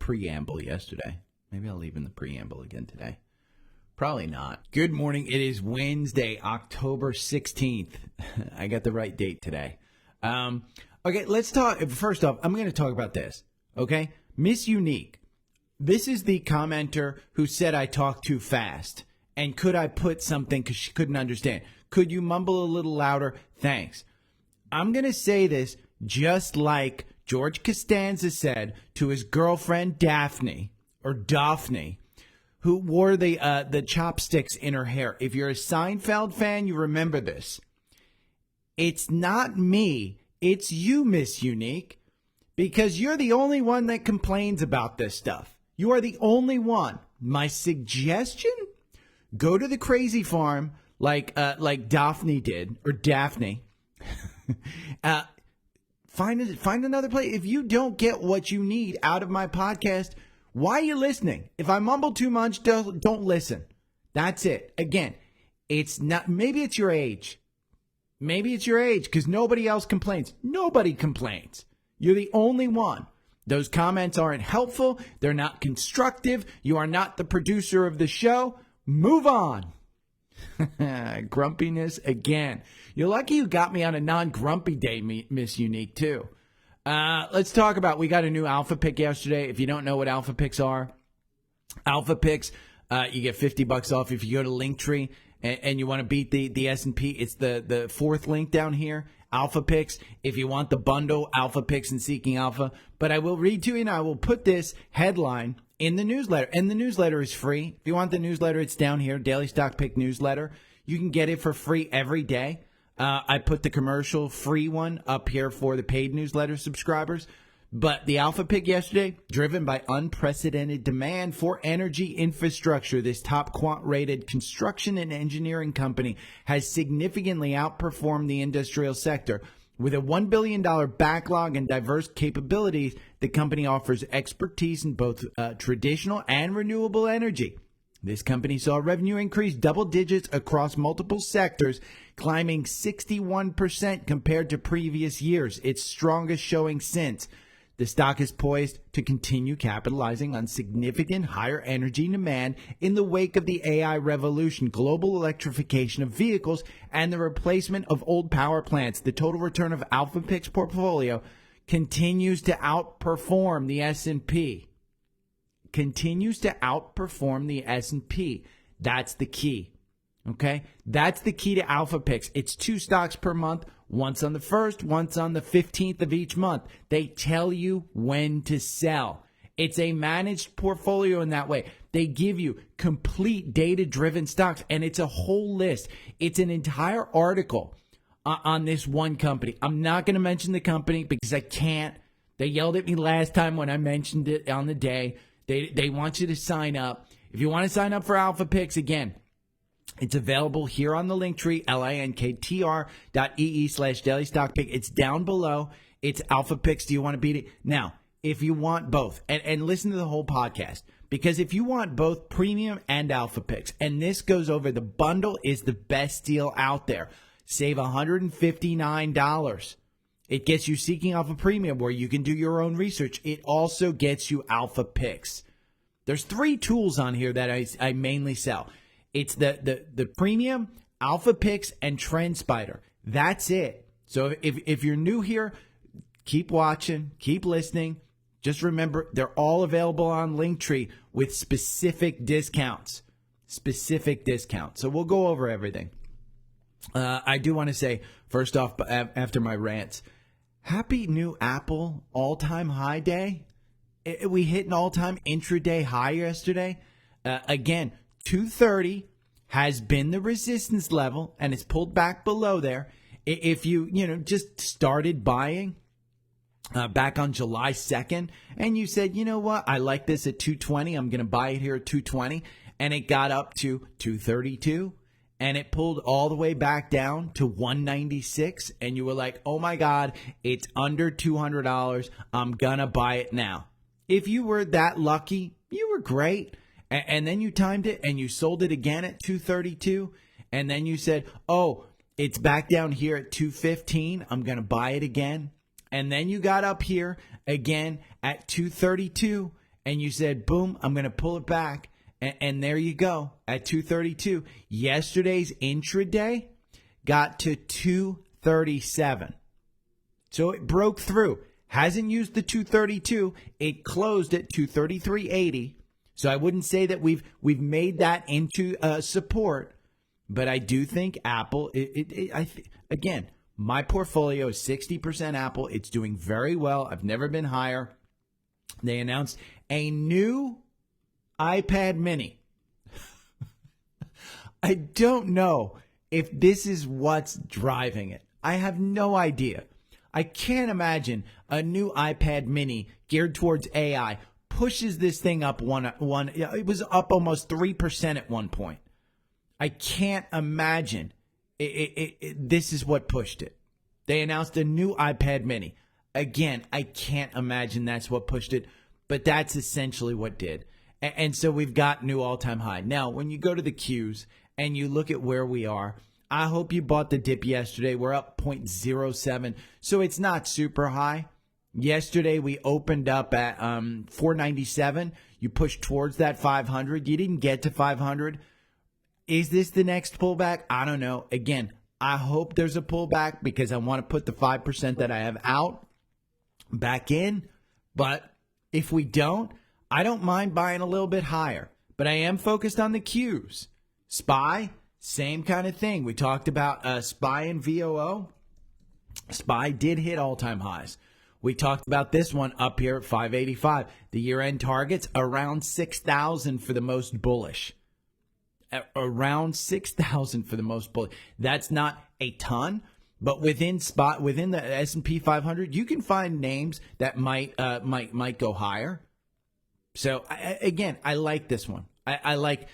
preamble yesterday. Maybe I'll leave in the preamble again today. Probably not. Good morning. It is Wednesday, October 16th. I got the right date today. Okay, let's talk. First off, I'm going to talk about this. Okay? Miss Unique. This is the commenter who said I talk too fast. And could I put something because she couldn't understand? Could you mumble a little louder? Thanks. I'm going to say this just like George Costanza said to his girlfriend Daphne, who wore the chopsticks in her hair. If you're a Seinfeld fan, you remember this. It's not me. It's you, Miss Unique, because you're the only one that complains about this stuff. You are the only one. My suggestion? Go to the crazy farm like Daphne did, or Daphne. Find another place. If you don't get what you need out of my podcast, why are you listening? If I mumble too much, don't listen. That's it. Again, it's not. Maybe it's your age. Maybe it's your age because nobody else complains. Nobody complains. You're the only one. Those comments aren't helpful. They're not constructive. You are not the producer of the show. Move on. Grumpiness again. You're lucky you got me on a non-grumpy day, Miss Unique, too. Let's talk about, we got a new Alpha Pick yesterday. If you don't know what Alpha Picks are, Alpha Picks, you get $50 off if you go to Linktree and you want to beat the S&P. It's the fourth link down here, Alpha Picks. If you want the bundle, Alpha Picks and Seeking Alpha. But I will read to you and I will put this headline in the newsletter. And the newsletter is free. If you want the newsletter, it's down here, Daily Stock Pick Newsletter. You can get it for free every day. I put the commercial free one up here for the paid newsletter subscribers. But the Alpha Pick yesterday, driven by unprecedented demand for energy infrastructure, this top quant-rated construction and engineering company has significantly outperformed the industrial sector. With a $1 billion backlog and diverse capabilities, the company offers expertise in both traditional and renewable energy. This company saw revenue increase double digits across multiple sectors, climbing 61% compared to previous years, its strongest showing since. The stock is poised to continue capitalizing on significant higher energy demand in the wake of the AI revolution, global electrification of vehicles, and the replacement of old power plants. The total return of Alpha Pick's portfolio continues to outperform the S&P. Continues to outperform the S&P. That's the key. Okay? That's the key to Alpha Picks. It's 2 stocks per month, once on the 1st, once on the 15th of each month. They tell you when to sell. It's a managed portfolio in that way. They give you complete data-driven stocks, and it's a whole list. It's an entire article on this one company. I'm not going to mention the company because I can't. They yelled at me last time when I mentioned it on the day. They want you to sign up. If you want to sign up for Alpha Picks, again, it's available here on the Linktree, linktr.ee/dailystockpick. It's down below. It's Alpha Picks. Do you want to beat it? Now, if you want both, and listen to the whole podcast, because if you want both premium and Alpha Picks, and this goes over, the bundle is the best deal out there. Save $159. It gets you Seeking Alpha Premium, where you can do your own research. It also gets you Alpha Picks. There's 3 tools on here that I mainly sell. It's the premium, Alpha Picks, and Trendspider. That's it. So if you're new here, keep watching, keep listening. Just remember, they're all available on Linktree with specific discounts. Specific discounts. So we'll go over everything. I do want to say, first off, after my rants, happy new Apple all-time high day. We hit an all-time intraday high yesterday. Again, 230 has been the resistance level, and it's pulled back below there. If you just started buying back on July 2nd, and you said, you know what, I like this at 220, I'm going to buy it here at 220, and it got up to 232, and it pulled all the way back down to 196, and you were like, oh my God, it's under $200, I'm going to buy it now. If you were that lucky, you were great. And then you timed it and you sold it again at 232. And then you said, oh, it's back down here at 215. I'm going to buy it again. And then you got up here again at 232. and you said, boom, I'm going to pull it back. And there you go at 232. Yesterday's intraday got to 237. So it broke through. Hasn't used the 232. It closed at 233.80. So I wouldn't say that we've made that into support, but I do think Apple. Again, my portfolio is 60% Apple. It's doing very well. I've never been higher. They announced a new iPad mini. I don't know if this is what's driving it. I have no idea. I can't imagine a new iPad mini geared towards AI pushes this thing up one. It was up almost 3% at one point. I can't imagine this is what pushed it. They announced a new iPad mini. Again, I can't imagine that's what pushed it, but that's essentially what did. And so we've got new all-time high. Now, when you go to the Qs and you look at where we are, I hope you bought the dip yesterday. We're up 0.07, so it's not super high. Yesterday, we opened up at 497. You pushed towards that 500. You didn't get to 500. Is this the next pullback? I don't know. Again, I hope there's a pullback because I want to put the 5% that I have out back in. But if we don't, I don't mind buying a little bit higher. But I am focused on the Qs. SPY, same kind of thing. We talked about SPY and VOO. SPY did hit all-time highs. We talked about this one up here at 585. The year-end targets around 6,000 for the most bullish. Around 6,000 for the most bullish. That's not a ton, but within the S&P 500, you can find names that might go higher. So I like this one. I like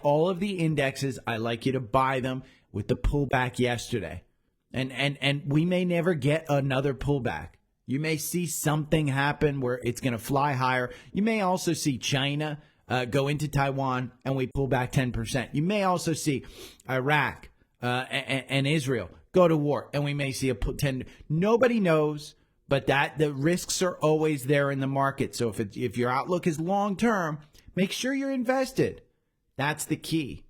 all of the indexes. I like you to buy them with the pullback yesterday, and we may never get another pullback. You may see something happen where it's going to fly higher. You may also see China go into Taiwan and we pull back 10%. You may also see Iraq and Israel go to war and we may see a 10. Nobody knows. But the risks are always there in the market. So if your outlook is long term, make sure you're invested. That's the key.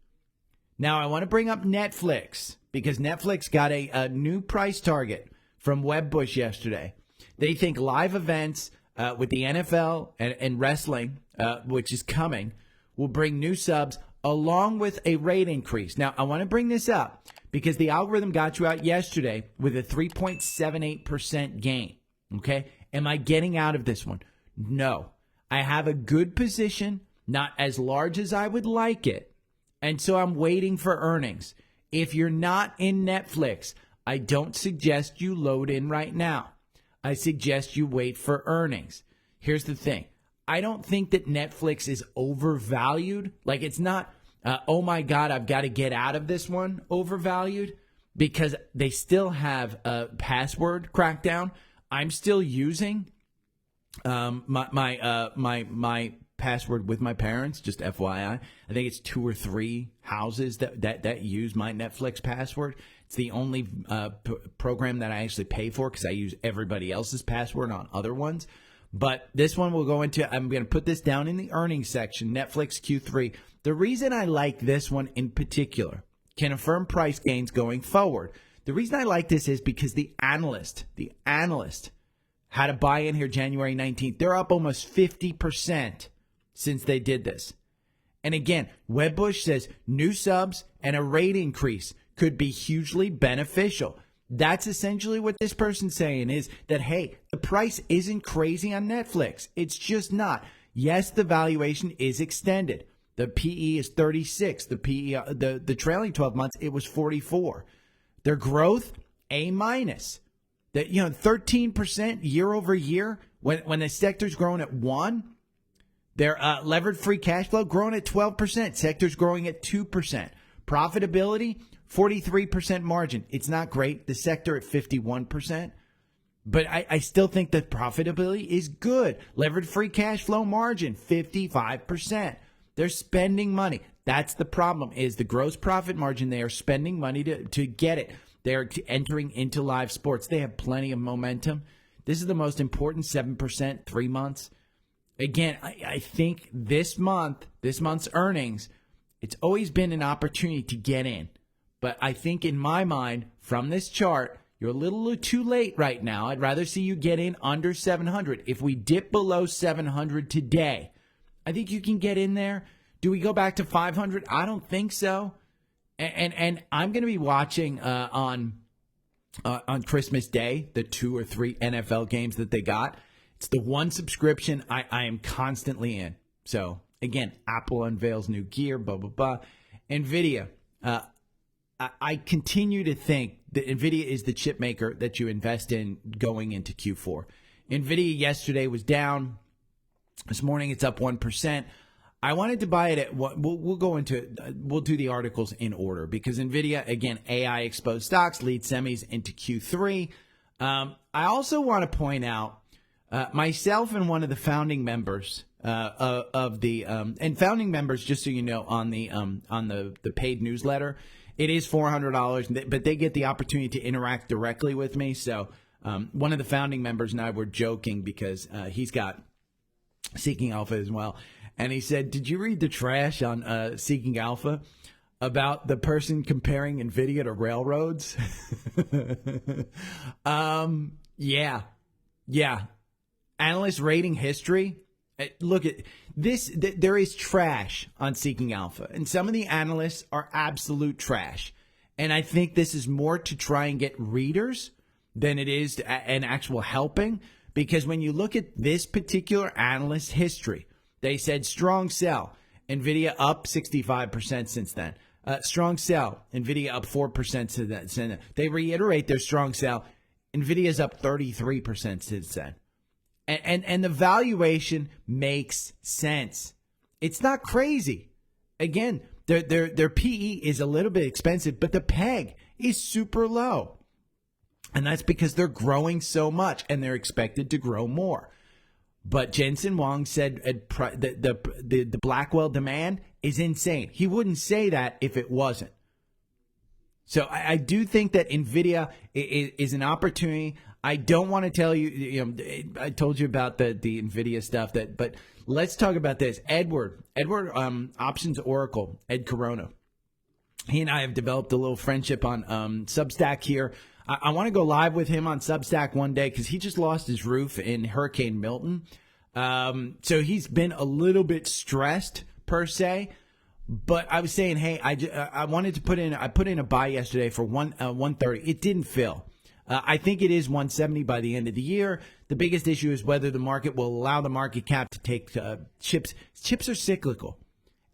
Now I want to bring up Netflix because Netflix got a new price target from Wedbush yesterday. They think live events with the NFL and wrestling, which is coming, will bring new subs along with a rate increase. Now I want to bring this up because the algorithm got you out yesterday with a 3.78% gain. Okay. Am I getting out of this one? No. I have a good position, not as large as I would like it. And so I'm waiting for earnings. If you're not in Netflix, I don't suggest you load in right now. I suggest you wait for earnings. Here's the thing. I don't think that Netflix is overvalued. Like it's not, oh my God, I've got to get out of this one overvalued because they still have a password crackdown. I'm still using my password with my parents, just FYI. I think it's 2 or 3 houses that use my Netflix password. It's the only program that I actually pay for because I use everybody else's password on other ones. But this one will go into, I'm going to put this down in the earnings section, Netflix Q3. The reason I like this one in particular can affirm price gains going forward. The reason I like this is because the analyst had a buy-in here January 19th. They're up almost 50% since they did this. And again, Wedbush says new subs and a rate increase could be hugely beneficial. That's essentially what this person's saying is that, hey, the price isn't crazy on Netflix. It's just not. Yes, the valuation is extended. The PE is 36. The PE, the trailing 12 months, it was 44. Their growth, A-. That 13% year over year when the sector's growing at 1%. Their levered free cash flow growing at 12%. Sector's growing at 2%. Profitability, 43% margin. It's not great. The sector at 51%. But I still think that profitability is good. Levered free cash flow margin, 55%. They're spending money. That's the problem is the gross profit margin. They are spending money to get it. They're entering into live sports. They have plenty of momentum. This is the most important 7%, 3 months. again, I think this month's earnings, it's always been an opportunity to get in. But I think in my mind, from this chart, you're a little too late right now. I'd rather see you get in under 700. If we dip below 700 today, I think you can get in there. Do we go back to 500? I don't think so. And I'm going to be watching on Christmas Day the 2 or 3 NFL games that they got. It's the one subscription I am constantly in. So, again, Apple unveils new gear, blah, blah, blah. NVIDIA. I continue to think that NVIDIA is the chip maker that you invest in going into Q4. NVIDIA yesterday was down. This morning it's up 1%. I wanted to buy it at what we'll do the articles in order because NVIDIA, again, AI exposed stocks, lead semis into Q3. I also want to point out myself and one of the founding members of the and founding members, just so you know, on the paid newsletter. It is $400, but they get the opportunity to interact directly with me. So one of the founding members and I were joking because he's got Seeking Alpha as well. And he said, did you read the trash on Seeking Alpha about the person comparing NVIDIA to railroads? Yeah. Analyst rating history. Look at this. There is trash on Seeking Alpha, and some of the analysts are absolute trash. And I think this is more to try and get readers than it is an actual helping. Because when you look at this particular analyst history, they said strong sell, NVIDIA up 65% since then. Strong sell, NVIDIA up 4% since then. They reiterate their strong sell, NVIDIA's up 33% since then. And the valuation makes sense. It's not crazy. Again, their PE is a little bit expensive, but the PEG is super low. And that's because they're growing so much and they're expected to grow more. But Jensen Huang said the Blackwell demand is insane. He wouldn't say that if it wasn't. So I do think that NVIDIA is an opportunity. I don't want to tell you, I told you about the NVIDIA stuff, but let's talk about this. Edward Options Oracle, Ed Corona. He and I have developed a little friendship on Substack here. I want to go live with him on Substack one day because he just lost his roof in Hurricane Milton. So he's been a little bit stressed per se. But I was saying, hey, I wanted to put in a buy yesterday for 130. It didn't fill. I think it is 170 by the end of the year. The biggest issue is whether the market will allow the market cap to take chips. Chips are cyclical,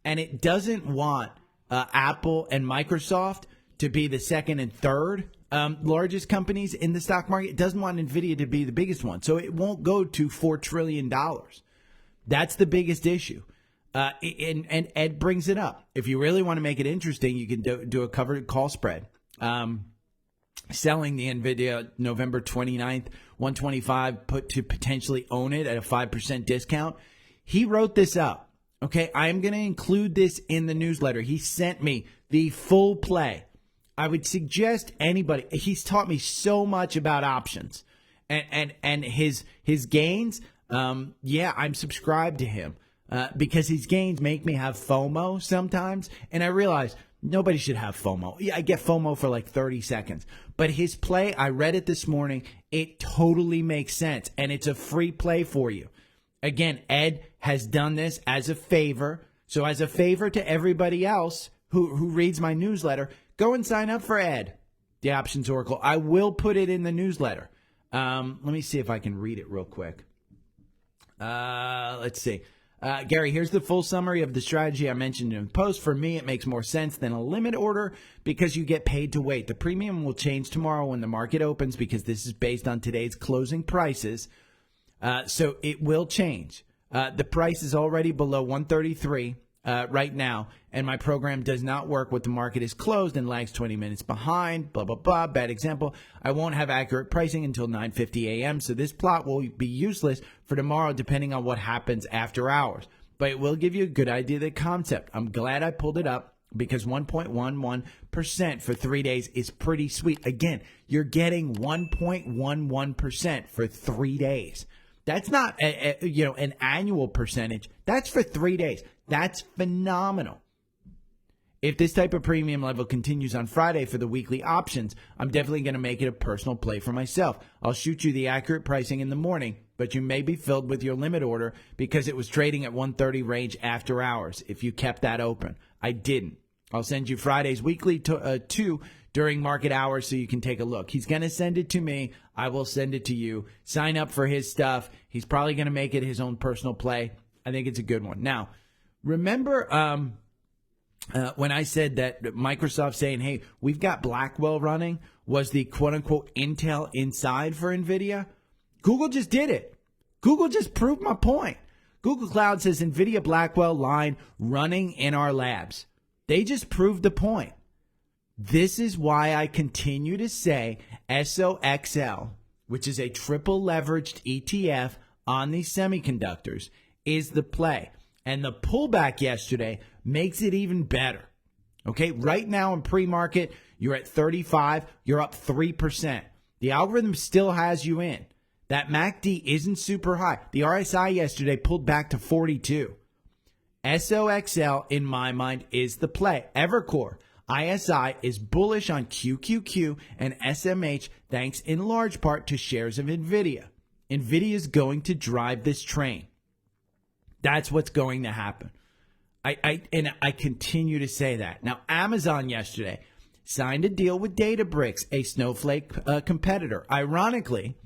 and it doesn't want Apple and Microsoft to be the second and third largest companies in the stock market. It doesn't want NVIDIA to be the biggest one, so it won't go to $4 trillion. That's the biggest issue. And Ed brings it up. If you really want to make it interesting, you can do a covered call spread. Selling the NVIDIA November 29th, 125, put to potentially own it at a 5% discount. He wrote this up. Okay, I am going to include this in the newsletter. He sent me the full play. I would suggest anybody, he's taught me so much about options and his gains. I'm subscribed to him because his gains make me have FOMO sometimes. And I realize nobody should have FOMO. Yeah, I get FOMO for like 30 seconds. But his play, I read it this morning. It totally makes sense. And it's a free play for you. Again, Ed has done this as a favor. So as a favor to everybody else who reads my newsletter, go and sign up for Ed, the Options Oracle. I will put it in the newsletter. Let me see if I can read it real quick. Let's see. Gary, here's the full summary of the strategy I mentioned in the post. For me, it makes more sense than a limit order because you get paid to wait. The premium will change tomorrow when the market opens because this is based on today's closing prices. So it will change. The price is already below 133 right now, and my program does not work when the market is closed and lags 20 minutes behind, blah, blah, blah. Bad example. I won't have accurate pricing until 9:50 a.m., so this plot will be useless for tomorrow depending on what happens after hours. But it will give you a good idea of the concept. I'm glad I pulled it up because 1.11% for 3 days is pretty sweet. Again, you're getting 1.11% for 3 days. That's not an annual percentage. That's for 3 days. That's phenomenal. If this type of premium level continues on Friday for the weekly options, I'm definitely going to make it a personal play for myself. I'll shoot you the accurate pricing in the morning, but you may be filled with your limit order because it was trading at 130 range after hours if you kept that open. I didn't. I'll send you Friday's weekly two during market hours so you can take a look. He's going to send it to me. I will send it to you. Sign up for his stuff. He's probably going to make it his own personal play. I think it's a good one. Now, remember when I said that Microsoft saying, hey, we've got Blackwell running, was the quote-unquote Intel inside for NVIDIA? Google just did it. Google just proved my point. Google Cloud says NVIDIA Blackwell line running in our labs. They just proved the point. This is why I continue to say SOXL, which is a triple leveraged ETF on these semiconductors, is the play. And the pullback yesterday makes it even better. Okay, right now in pre-market, you're at 35, you're up 3%. The algorithm still has you in. That MACD isn't super high. The RSI yesterday pulled back to 42. SOXL, in my mind, is the play. Evercore ISI is bullish on QQQ and SMH thanks in large part to shares of NVIDIA. NVIDIA is going to drive this train. That's what's going to happen. I continue to say that. Now, Amazon yesterday signed a deal with Databricks, a Snowflake competitor. Ironically,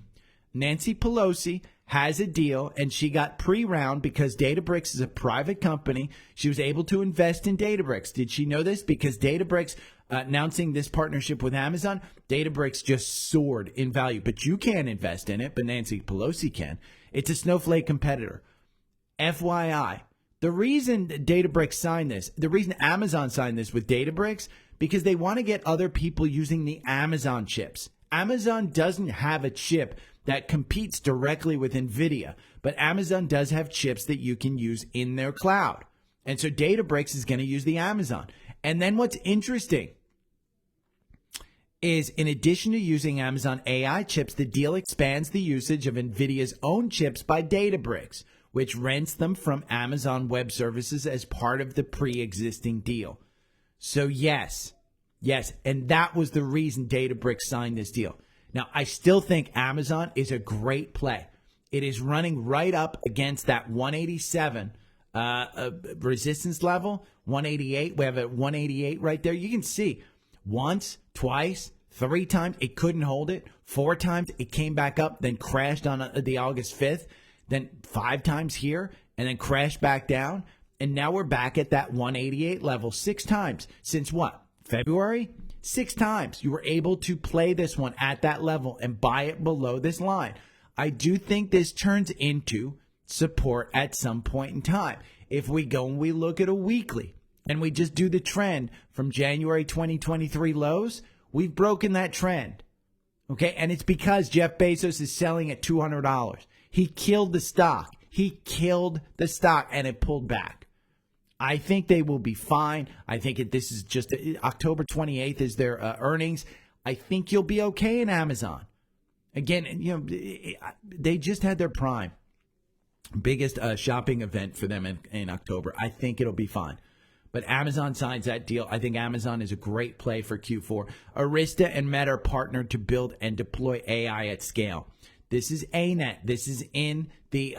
Nancy Pelosi has a deal, and she got pre-round because Databricks is a private company. She was able to invest in Databricks. Did she know this? Because Databricks announcing this partnership with Amazon, Databricks just soared in value. But you can't invest in it, but Nancy Pelosi can. It's a Snowflake competitor. FYI, the reason Databricks signed this, the reason Amazon signed this with Databricks, because they want to get other people using the Amazon chips. Amazon doesn't have a chip that competes directly with NVIDIA, but Amazon does have chips that you can use in their cloud. And so Databricks is going to use the Amazon. And then what's interesting is in addition to using Amazon AI chips, the deal expands the usage of NVIDIA's own chips by Databricks, which rents them from Amazon Web Services as part of the pre-existing deal. So yes, and that was the reason Databricks signed this deal. Now, I still think Amazon is a great play. It is running right up against that 187 resistance level, 188. We have a 188 right there. You can see once, twice, 3 times, it couldn't hold it. 4 times, it came back up, then crashed on the August 5th. Then 5 times here, and then crashed back down. And now we're back at that 188 level 6 times. Since what? February? 6 times. You were able to play this one at that level and buy it below this line. I do think this turns into support at some point in time. If we go and we look at a weekly and we just do the trend from January 2023 lows, we've broken that trend. Okay, and it's because Jeff Bezos is selling at $200. He killed the stock. And it pulled back. I think they will be fine. I think this is just October 28th is their earnings. I think you'll be okay in Amazon. Again, they just had their prime. Biggest shopping event for them in October. I think it'll be fine. But Amazon signs that deal. I think Amazon is a great play for Q4. Arista and Meta are partnered to build and deploy AI at scale. This is ANET. This is in the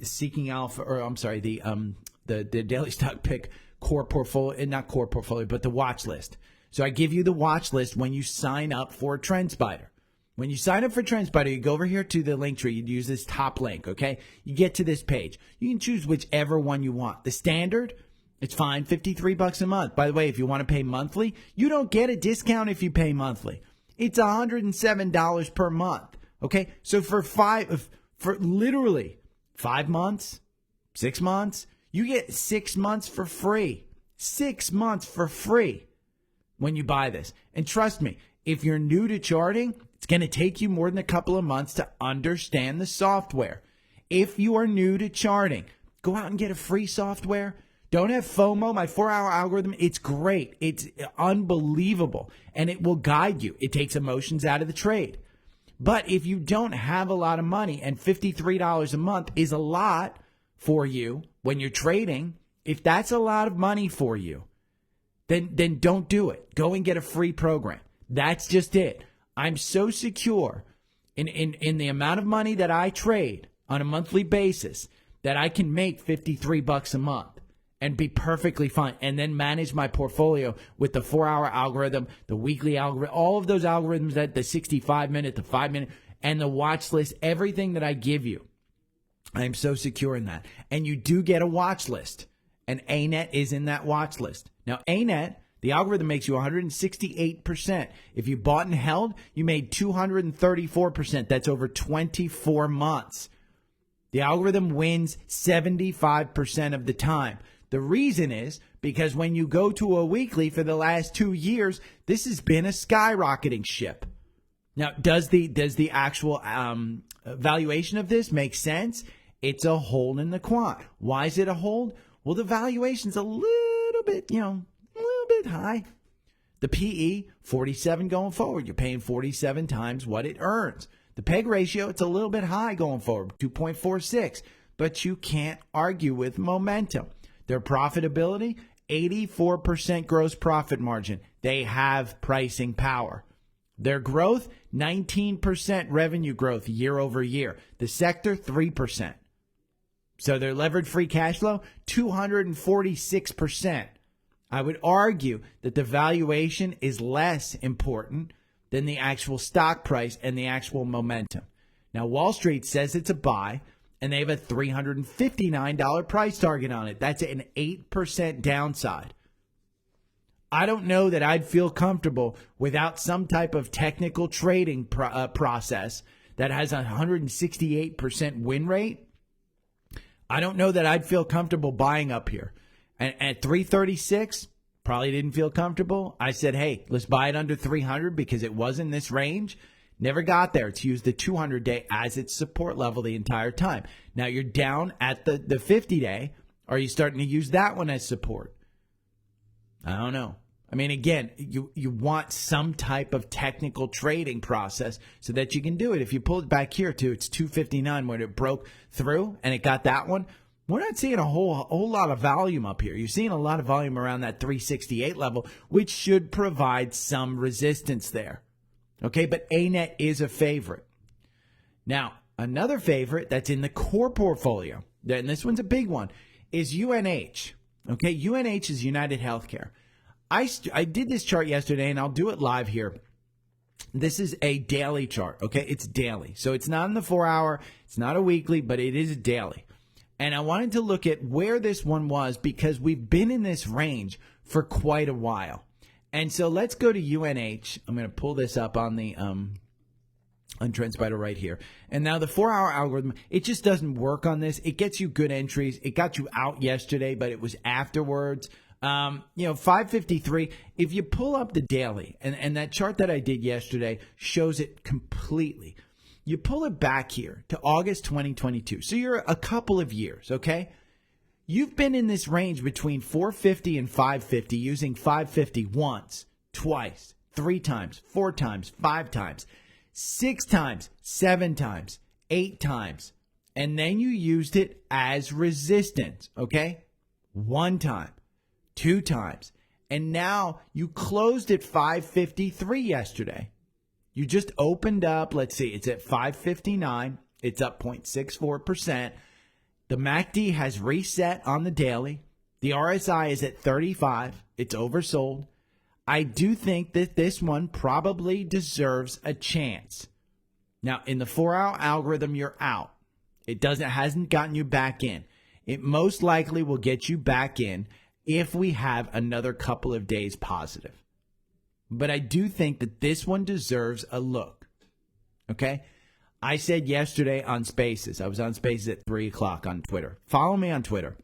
Seeking Alpha, or I'm sorry, the Daily Stock Pick core portfolio, not core portfolio, but the watch list. So I give you the watch list when you sign up for Trendspider. When you sign up for Trendspider, you go over here to the link tree. You use this top link, okay? You get to this page. You can choose whichever one you want. The standard, it's fine, $53 a month. By the way, if you want to pay monthly, you don't get a discount if you pay monthly. It's $107 per month. Okay, so for literally 5 months, 6 months, you get 6 months for free. 6 months for free when you buy this. And trust me, if you're new to charting, it's going to take you more than a couple of months to understand the software. If you are new to charting, go out and get a free software. Don't have FOMO. My 4-hour algorithm, it's great. It's unbelievable. And it will guide you. It takes emotions out of the trade. But if you don't have a lot of money, and $53 a month is a lot for you when you're trading, if that's a lot of money for you, then don't do it. Go and get a free program. That's just it. I'm so secure in the amount of money that I trade on a monthly basis that I can make $53 a month and be perfectly fine, and then manage my portfolio with the 4-hour algorithm, the weekly algorithm, all of those algorithms, that the 65-minute, the 5-minute, and the watch list, everything that I give you. I am so secure in that. And you do get a watch list, and ANET is in that watch list. Now, ANET, the algorithm makes you 168%. If you bought and held, you made 234%. That's over 24 months. The algorithm wins 75% of the time. The reason is because when you go to a weekly for the last 2 years, this has been a skyrocketing ship. Now, does the actual valuation of this make sense? It's a hold in the quant. Why is it a hold? Well, the valuation's a little bit high. The PE, 47 going forward. You're paying 47 times what it earns. The PEG ratio, it's a little bit high going forward, 2.46. But you can't argue with momentum. Their profitability, 84% gross profit margin. They have pricing power. Their growth, 19% revenue growth year over year. The sector, 3%. So their levered free cash flow, 246%. I would argue that the valuation is less important than the actual stock price and the actual momentum. Now, Wall Street says it's a buy, and they have a $359 price target on it. That's an 8% downside. I don't know that I'd feel comfortable without some type of technical trading process that has a 168% win rate. I don't know that I'd feel comfortable buying up here. And at 336, probably didn't feel comfortable. I said, hey, let's buy it under 300 because it was in this range. Never got there. It's used the 200-day as its support level the entire time. Now you're down at the 50-day. Are you starting to use that one as support? I don't know. I mean, again, you want some type of technical trading process so that you can do it. If you pull it back here to it's 259 when it broke through and it got that one, we're not seeing a whole lot of volume up here. You're seeing a lot of volume around that 368 level, which should provide some resistance there. Okay, but ANET is a favorite. Now, another favorite that's in the core portfolio, and this one's a big one, is UNH. Okay, UNH is United Healthcare. I did this chart yesterday, and I'll do it live here. This is a daily chart, okay? It's daily. So it's not in the 4-hour, it's not a weekly, but it is a daily. And I wanted to look at where this one was because we've been in this range for quite a while. And so let's go to UNH. I'm going to pull this up on the on Trendspider right here. And now the 4-hour algorithm, it just doesn't work on this. It gets you good entries. It got you out yesterday, but it was afterwards. 553, if you pull up the daily, and that chart that I did yesterday shows it completely. You pull it back here to August 2022. So you're a couple of years, okay? You've been in this range between 450 and 550, using 550 once, twice, 3 times, 4 times, 5 times, 6 times, 7 times, 8 times. And then you used it as resistance, okay? 1 time, 2 times. And now you closed at 553 yesterday. You just opened up, let's see, it's at 559. It's up 0.64%. The MACD has reset on the daily. The RSI is at 35. It's oversold. I do think that this one probably deserves a chance. Now, in the 4-hour algorithm, you're out. It hasn't gotten you back in. It most likely will get you back in if we have another couple of days positive. But I do think that this one deserves a look. Okay? I said yesterday on Spaces, I was on Spaces at 3 o'clock on Twitter. Follow me on Twitter.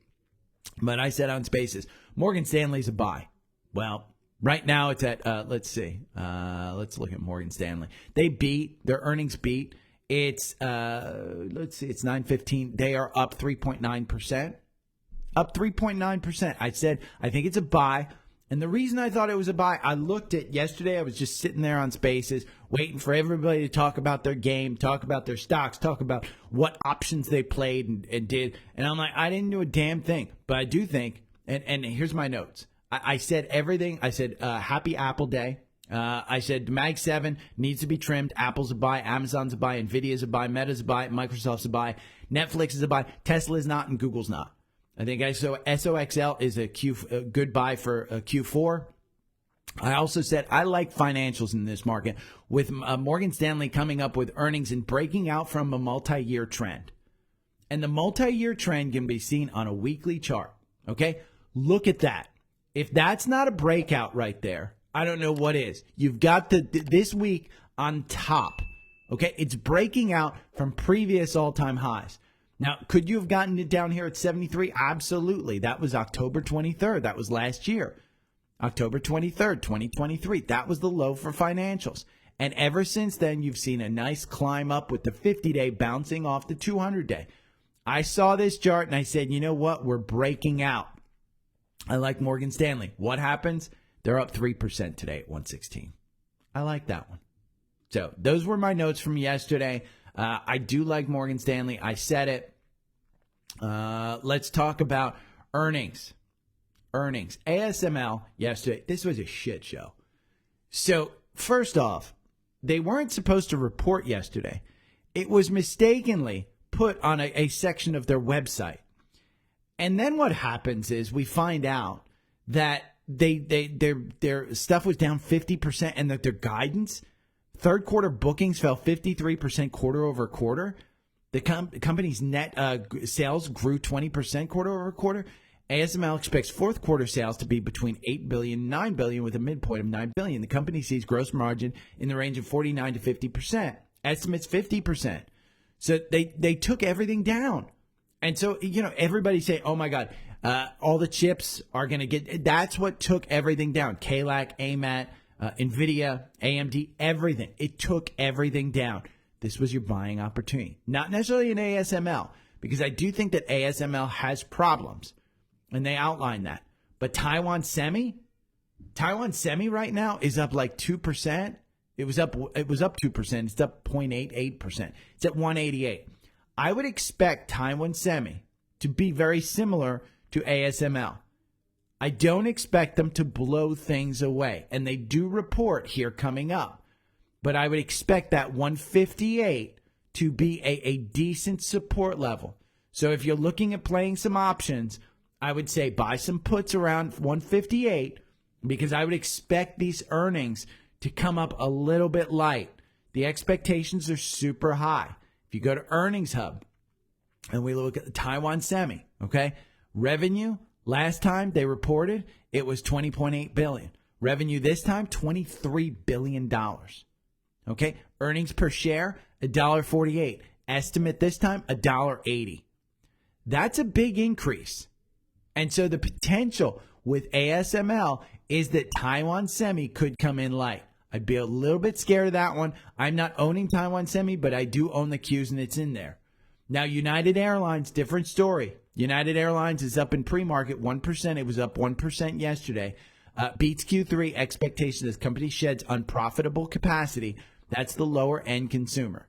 But I said on Spaces, Morgan Stanley's a buy. Well, right now it's at, let's see. Let's look at Morgan Stanley. They beat, their earnings beat. It's, let's see, it's 9:15. They are up 3.9%. Up 3.9%. I said, I think it's a buy. And the reason I thought it was a buy, I looked at yesterday, I was just sitting there on Spaces, waiting for everybody to talk about their game, talk about their stocks, talk about what options they played and did. And I'm like, I didn't do a damn thing. But I do think, and here's my notes. I said everything. I said, happy Apple Day. I said Mag 7 needs to be trimmed. Apple's a buy. Amazon's a buy. NVIDIA's a buy. Meta's a buy. Microsoft's a buy. Netflix is a buy. Tesla is not, and Google's not. I think SOXL is a good buy for Q4. I also said I like financials in this market, with Morgan Stanley coming up with earnings and breaking out from a multi-year trend. And the multi-year trend can be seen on a weekly chart. Okay? Look at that. If that's not a breakout right there, I don't know what is. You've got this week on top. Okay? It's breaking out from previous all-time highs. Now, could you have gotten it down here at 73? Absolutely. That was October 23rd. That was last year. October 23rd, 2023. That was the low for financials. And ever since then, you've seen a nice climb up with the 50-day bouncing off the 200-day. I saw this chart and I said, you know what? We're breaking out. I like Morgan Stanley. What happens? They're up 3% today at 116. I like that one. So those were my notes from yesterday. I do like Morgan Stanley. I said it. Let's talk about earnings. ASML yesterday, this was a shit show. So first off, they weren't supposed to report yesterday. It was mistakenly put on a section of their website. And then what happens is we find out that their stuff was down 50% and that their guidance, third quarter bookings fell 53% quarter over quarter. The company's net sales grew 20% quarter over quarter. ASML expects fourth quarter sales to be between $8 billion and $9 billion with a midpoint of $9 billion. The company sees gross margin in the range of 49 to 50%. Estimates 50%. So they took everything down. And so, everybody say, oh my God, all the chips are going to get, that's what took everything down. KLAC, AMET, NVIDIA, AMD, everything. It took everything down. This was your buying opportunity. Not necessarily in ASML, because I do think that ASML has problems, and they outline that. But Taiwan Semi right now is up like 2%. It was up 2%. It's up 0.88%. It's at 188. I would expect Taiwan Semi to be very similar to ASML. I don't expect them to blow things away, and they do report here coming up. But I would expect that 158 to be a decent support level. So if you're looking at playing some options, I would say buy some puts around 158, because I would expect these earnings to come up a little bit light. The expectations are super high. If you go to Earnings Hub and we look at the Taiwan Semi, okay, revenue last time they reported, it was $20.8 billion. Revenue this time, $23 billion. Okay, earnings per share, $1.48. Estimate this time, $1.80. That's a big increase. And so the potential with ASML is that Taiwan Semi could come in light. I'd be a little bit scared of that one. I'm not owning Taiwan Semi, but I do own the Qs and it's in there. Now, United Airlines, different story. United Airlines is up in pre-market 1%. It was up 1% yesterday. Beats Q3 expectations as company sheds unprofitable capacity. That's the lower end consumer.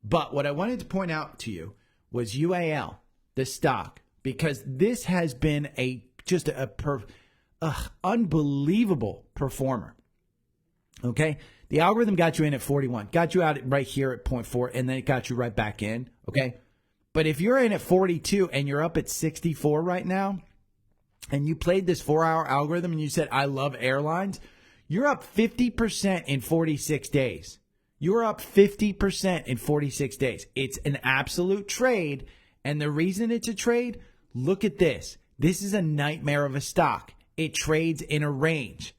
But what I wanted to point out to you was UAL, the stock, because this has been just a unbelievable performer. Okay, the algorithm got you in at 41, got you out right here at 0.4, and then it got you right back in. Okay, but if you're in at 42 and you're up at 64 right now, and you played this 4-hour algorithm and you said, I love airlines, you're up 50% in 46 days. You're up 50% in 46 days. It's an absolute trade. And the reason it's a trade, look at this. This is a nightmare of a stock. It trades in a range.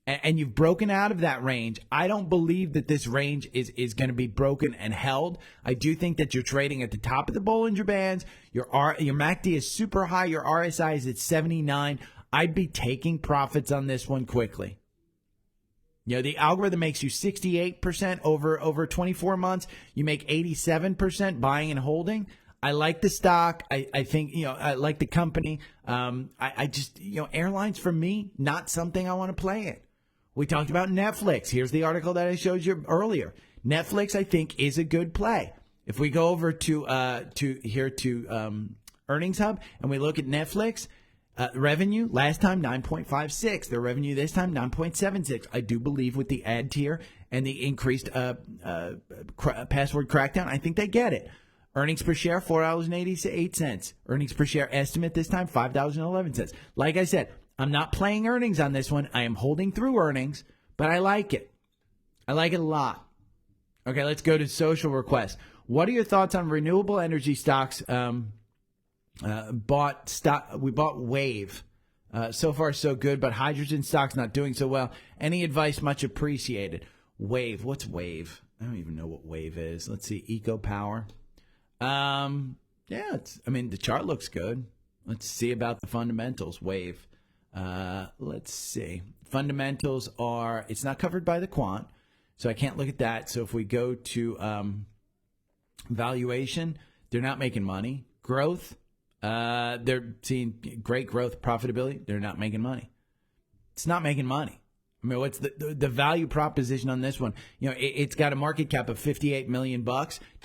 And you've broken out of that range. I don't believe that this range is going to be broken and held. I do think that you're trading at the top of the Bollinger Bands. Your MACD is super high. Your RSI is at 79. I'd be taking profits on this one quickly. The algorithm makes you 68% over 24 months. You make 87% buying and holding. I like the stock. I think, I like the company. I just, airlines for me, not something I want to play in. We talked about Netflix. Here's the article that I showed you earlier. Netflix, I think, is a good play. If we go over to Earnings Hub and we look at Netflix, revenue last time 9.56. Their revenue this time 9.76. I do believe with the ad tier and the increased password crackdown, I think they get it. Earnings per share $4.88. Earnings per share estimate this time $5.11. Like I said, I'm not playing earnings on this one. I am holding through earnings, but I like it. I like it a lot. Okay, let's go to social requests. What are your thoughts on renewable energy stocks? We bought Wave. So far, so good, but hydrogen stocks not doing so well. Any advice? Much appreciated. Wave. What's Wave? I don't even know what Wave is. Let's see. Eco Power. The chart looks good. Let's see about the fundamentals. Wave. Let's see. Fundamentals are, it's not covered by the quant, so I can't look at that. So if we go to valuation, they're not making money. Growth, they're seeing great growth, profitability. They're not making money. It's not making money. I mean, what's the value proposition on this one? It's got a market cap of $58 million.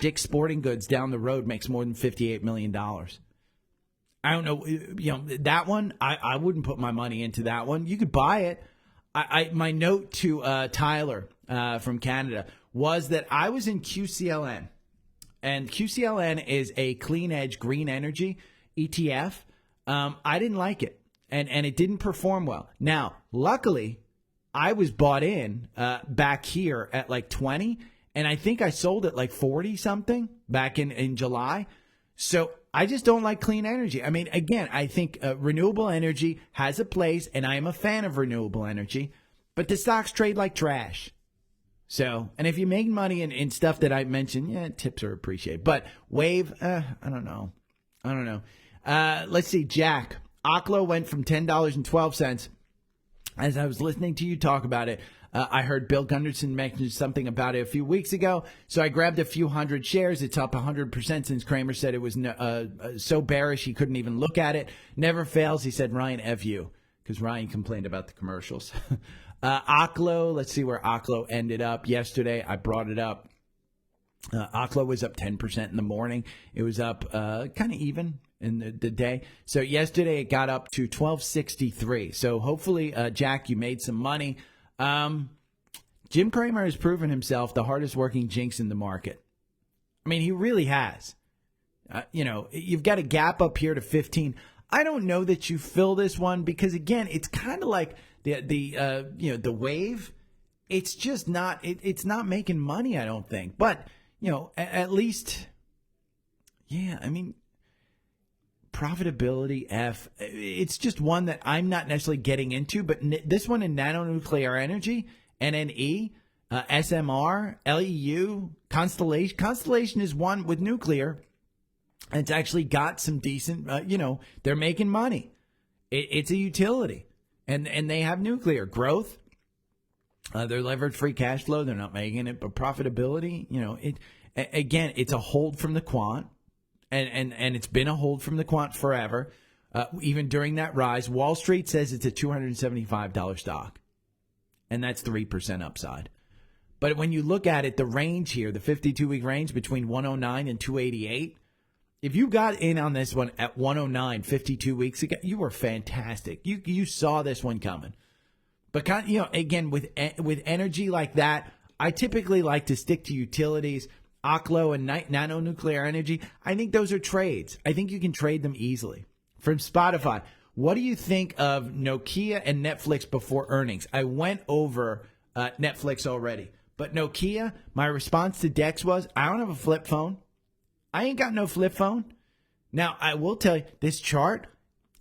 Dick's Sporting Goods down the road makes more than $58 million. I don't know. That one, I wouldn't put my money into that one. You could buy it. My note to Tyler from Canada was that I was in QCLN, and QCLN is a clean edge green energy ETF. I didn't like it, and it didn't perform well. Now, luckily, I was bought in back here at like 20, and I think I sold at like 40 something back in July. So I just don't like clean energy. I mean, again, I think renewable energy has a place, and I am a fan of renewable energy, but the stocks trade like trash. So, and if you make money in stuff that I mentioned, tips are appreciated. But Wave, I don't know. Let's see, Jack. Oklo went from $10.12. As I was listening to you talk about it, I heard Bill Gunderson mention something about it a few weeks ago. So I grabbed a few hundred shares. It's up 100% since Kramer said it was so bearish he couldn't even look at it. Never fails. He said, Ryan, F you, because Ryan complained about the commercials. Oklo, let's see where Oklo ended up yesterday. I brought it up. Oklo was up 10% in the morning. It was up kind of even in the day. So yesterday it got up to 1263. So hopefully, Jack, you made some money. Jim Cramer has proven himself the hardest working jinx in the market. I mean, he really has. You've got a gap up here to 15. I don't know that you fill this one because, again, it's kind of like the wave. It's just not. It's not making money, I don't think. But at least, I mean, profitability F. It's just one that I'm not necessarily getting into, but this one in nanonuclear energy, NNE, SMR, LEU, Constellation. Constellation is one with nuclear, and it's actually got some decent. They're making money. It's a utility, and they have nuclear growth. They're levered free cash flow. They're not making it, but profitability. It's a hold from the quant. And it's been a hold from the quant forever, even during that rise. Wall Street says it's a $275 stock, and that's 3% upside. But when you look at it, the range here, the 52-week range between 109 and 288, if you got in on this one at 109 52 weeks ago, you were fantastic. You saw this one coming. But again, with energy like that, I typically like to stick to utilities. Oklo and nanonuclear energy, I think those are trades. I think you can trade them easily. From Spotify, what do you think of Nokia and Netflix before earnings? I went over Netflix already. But Nokia, my response to Dex was, I don't have a flip phone. I ain't got no flip phone. Now, I will tell you, this chart,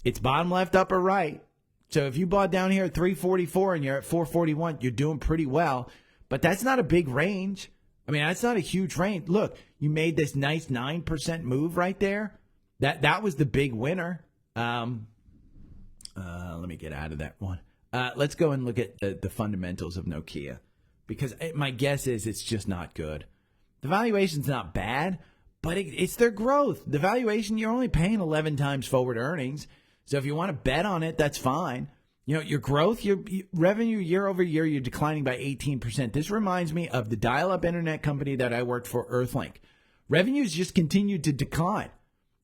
it's bottom left, upper right. So if you bought down here at 344 and you're at 441, you're doing pretty well. But that's not a big range. I mean, that's not a huge range. Look, you made this nice 9% move right there. That was the big winner. Let me get out of that one. Let's go and look at the fundamentals of Nokia, because my guess is it's just not good. The valuation's not bad, but it's their growth. The valuation, you're only paying 11 times forward earnings. So if you want to bet on it, that's fine. Your growth, your revenue year over year, you're declining by 18%. This reminds me of the dial-up internet company that I worked for, Earthlink. Revenues just continued to decline.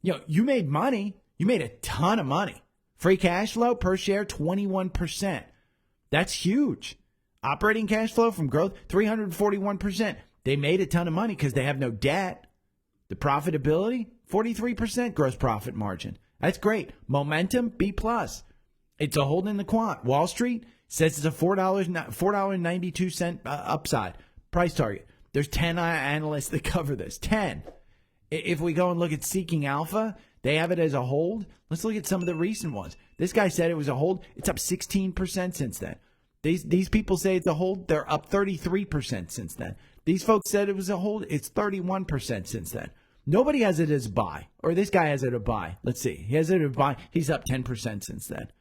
You made money. You made a ton of money. Free cash flow per share, 21%. That's huge. Operating cash flow from growth, 341%. They made a ton of money because they have no debt. The profitability, 43% gross profit margin. That's great. Momentum, B+. It's a hold in the quant. Wall Street says it's a $4.92 upside price target. There's 10 analysts that cover this. 10. If we go and look at Seeking Alpha, they have it as a hold. Let's look at some of the recent ones. This guy said it was a hold. It's up 16% since then. These people say it's a hold. They're up 33% since then. These folks said it was a hold. It's 31% since then. Nobody has it as buy, or this guy has it as buy. Let's see. He has it as buy. He's up 10% since then.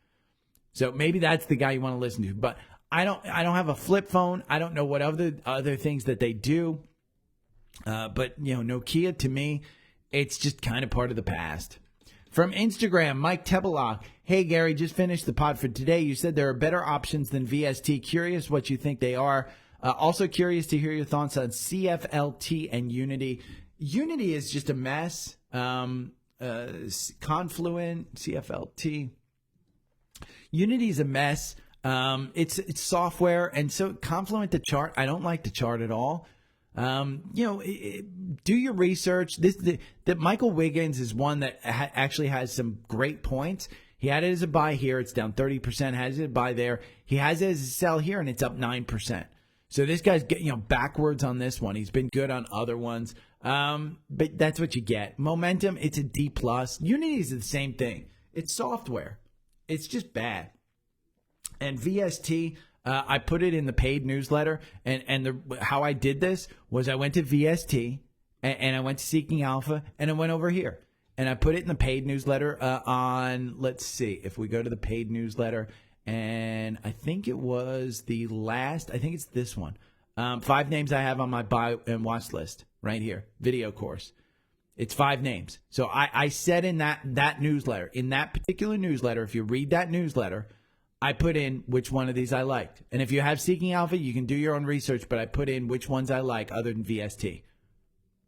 So maybe that's the guy you want to listen to. But I don't have a flip phone. I don't know what other things that they do. But Nokia, to me, it's just kind of part of the past. From Instagram, Mike Tebelok. Hey, Gary, just finished the pod for today. You said there are better options than VST. Curious what you think they are. Also curious to hear your thoughts on CFLT and Unity. Unity is just a mess. Confluent, CFLT. Unity is a mess. It's software, and so Confluent, the chart, I don't like the chart at all. Do your research. That Michael Wiggins is one that actually has some great points. He had it as a buy here. It's down 30%. Has it as a buy there. He has it as a sell here, and it's up 9%. So this guy's backwards on this one. He's been good on other ones. But that's what you get. Momentum, it's a D+. Unity is the same thing. It's software. It's just bad. And VST, I put it in the paid newsletter. And how I did this was I went to VST and I went to Seeking Alpha and I went over here. And I put it in the paid newsletter on, let's see, if we go to the paid newsletter, and I think it was I think it's this one. 5 names I have on my buy and watch list right here, video course. It's 5 names. So I said in that newsletter, in that particular newsletter, if you read that newsletter, I put in which one of these I liked. And if you have Seeking Alpha, you can do your own research, but I put in which ones I like other than VST.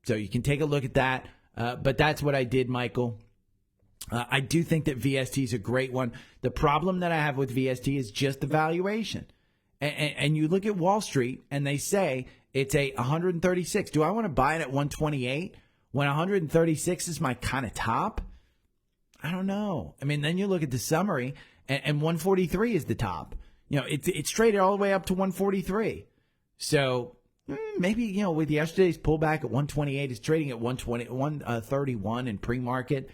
So you can take a look at that. But that's what I did, Michael. I do think that VST is a great one. The problem that I have with VST is just the valuation. And you look at Wall Street and they say it's a 136. Do I want to buy it at 128 when 136 is my kind of top? I don't know. I mean, then you look at the summary and 143 is the top. It's traded all the way up to 143. So maybe, with yesterday's pullback at 128, it's trading at 131 in pre-market.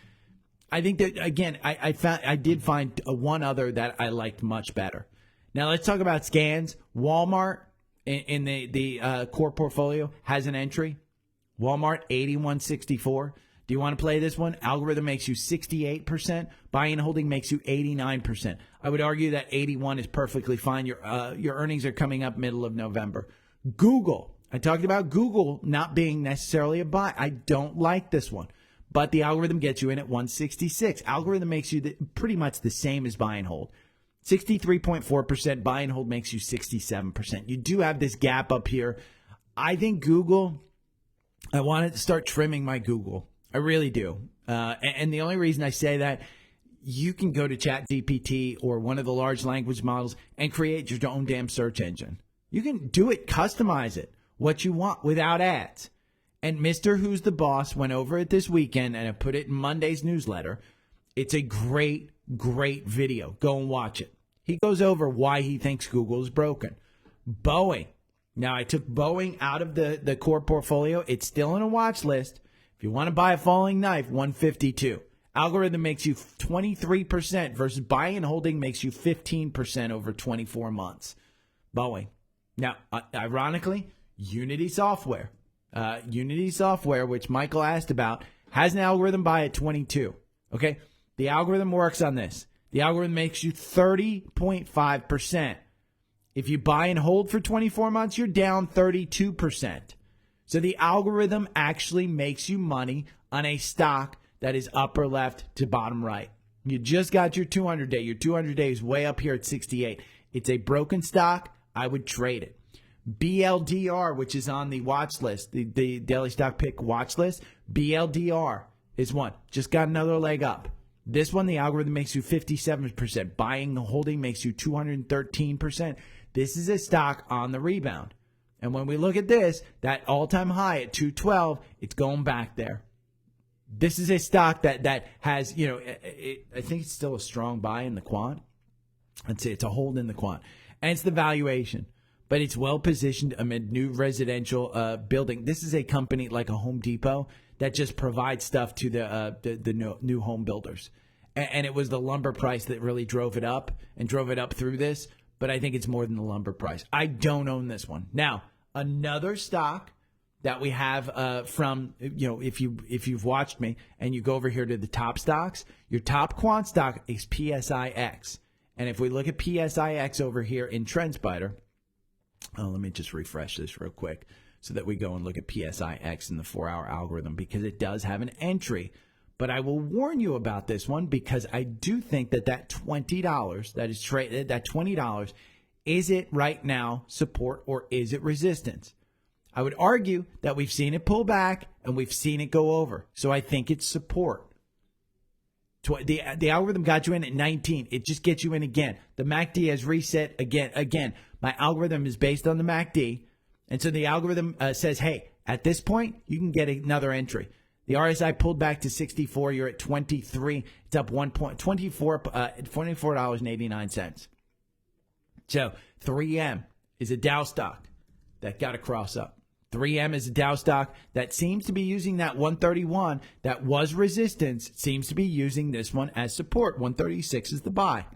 I think that, again, I did find one other that I liked much better. Now let's talk about scans. Walmart in the core portfolio has an entry. Walmart 8164. Do you want to play this one? Algorithm makes you 68%. Buying and holding makes you 89%. I would argue that 81 is perfectly fine. Your earnings are coming up middle of November. Google. I talked about Google not being necessarily a buy. I don't like this one. But the algorithm gets you in at 166. Algorithm makes you pretty much the same as buy and hold. 63.4%. Buy and hold makes you 67%. You do have this gap up here. I think Google, I wanted to start trimming my Google. I really do. And the only reason I say that, you can go to ChatGPT or one of the large language models and create your own damn search engine. You can do it, customize it, what you want without ads. And Mr. Who's the Boss went over it this weekend, and I put it in Monday's newsletter. It's a great, great video. Go and watch it. He goes over why he thinks Google is broken. Boeing. Now, I took Boeing out of the core portfolio. It's still on a watch list. If you want to buy a falling knife, 152. Algorithm makes you 23% versus buying and holding makes you 15% over 24 months. Boeing. Now, ironically, Unity Software. Unity Software, which Michael asked about, has an algorithm buy at 22. Okay? The algorithm works on this. The algorithm makes you 30.5%. If you buy and hold for 24 months, you're down 32%. So the algorithm actually makes you money on a stock that is upper left to bottom right. You just got your 200-day. Your 200-day is way up here at 68. It's a broken stock. I would trade it. BLDR, which is on the watch list, the daily stock pick watch list, BLDR is one. Just got another leg up. This one, the algorithm makes you 57%. Buying the holding makes you 213%. This is a stock on the rebound. And when we look at this, that all-time high at 212, it's going back there. This is a stock that has, I think it's still a strong buy in the quant. I'd say it's a hold in the quant. And it's the valuation. But it's well positioned amid new residential building. This is a company like a Home Depot that just provides stuff to the new home builders. And it was the lumber price that really drove it up through this. But I think it's more than the lumber price. I don't own this one. Now, another stock that we have from, if you've watched me and you go over here to the top stocks, your top quant stock is PSIX. And if we look at PSIX over here in Trendspider, let me just refresh this real quick so that we go and look at PSIX in the 4-hour algorithm because it does have an entry. But I will warn you about this one because I do think that $20 that is traded, that $20, is it right now support or is it resistance? I would argue that we've seen it pull back and we've seen it go over. So I think it's support. The algorithm got you in at 19. It just gets you in again. The MACD has reset again. My algorithm is based on the MACD. And so the algorithm says, hey, at this point, you can get another entry. The RSI pulled back to 64. You're at 23. It's up 24.89. So 3M is a Dow stock that got to cross up. 3M is a Dow stock that seems to be using that 131 that was resistance, seems to be using this one as support. 136 is the buy.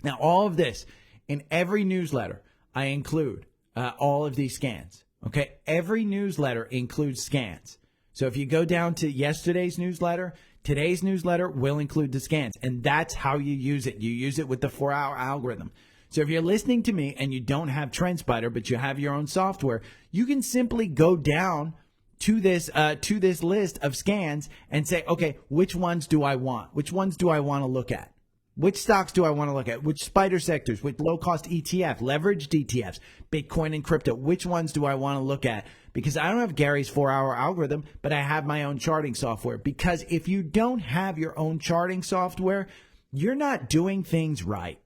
Now, all of this, in every newsletter, I include all of these scans. Okay, every newsletter includes scans. So if you go down to yesterday's newsletter, today's newsletter will include the scans. And that's how you use it. You use it with the 4-hour algorithm. So if you're listening to me and you don't have Trendspider, but you have your own software, you can simply go down to this list of scans and say, okay, which ones do I want? Which ones do I want to look at? Which stocks do I want to look at? Which spider sectors? Which low-cost ETF, leveraged ETFs, Bitcoin and crypto? Which ones do I want to look at? Because I don't have Gary's 4-hour algorithm, but I have my own charting software. Because if you don't have your own charting software, you're not doing things right.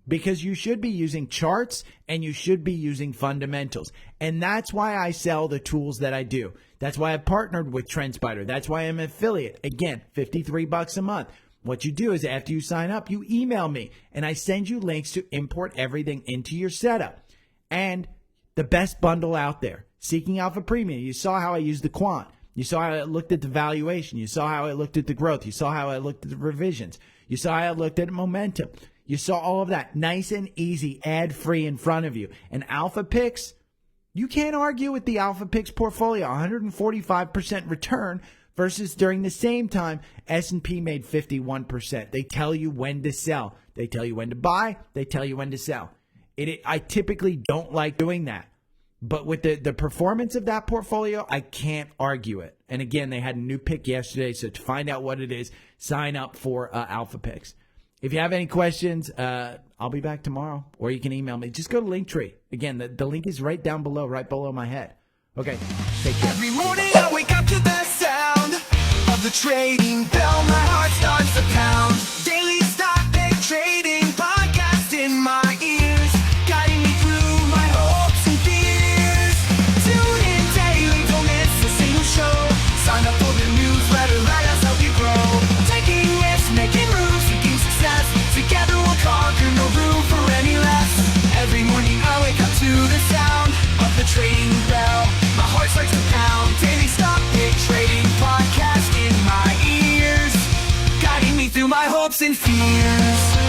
Because you should be using charts and you should be using fundamentals. And that's why I sell the tools that I do. That's why I partnered with Trendspider. That's why I'm an affiliate. Again, $53 a month. What you do is after you sign up, you email me and I send you links to import everything into your setup. And the best bundle out there, Seeking Alpha Premium. You saw how I used the quant. You saw how I looked at the valuation. You saw how I looked at the growth. You saw how I looked at the revisions. You saw how I looked at momentum. You saw all of that nice and easy, ad-free in front of you. And Alpha Picks, you can't argue with the Alpha Picks portfolio. 145% return versus during the same time, S&P made 51%. They tell you when to sell. They tell you when to buy. They tell you when to sell. I typically don't like doing that. But with the performance of that portfolio, I can't argue it. And again, they had a new pick yesterday. So to find out what it is, sign up for Alpha Picks. If you have any questions, I'll be back tomorrow, or you can email me. Just go to Linktree. Again, the link is right down below, right below my head. Okay, take care. Every morning I wake up to the sound of the trading bell. My heart starts to pound. Daily stock pick trading podcast in my ears, guiding me through my hopes and fears. Tune in daily, don't miss a single show. Sign up for the newsletter, let us help you grow. Taking risks, making moves, seeking success. Together we'll conquer, no room for any less. Every morning I wake up to the sound of the trading bell. My heart starts to pound. Daily stock pick trading podcast in my ears, guiding me through my hopes and fears.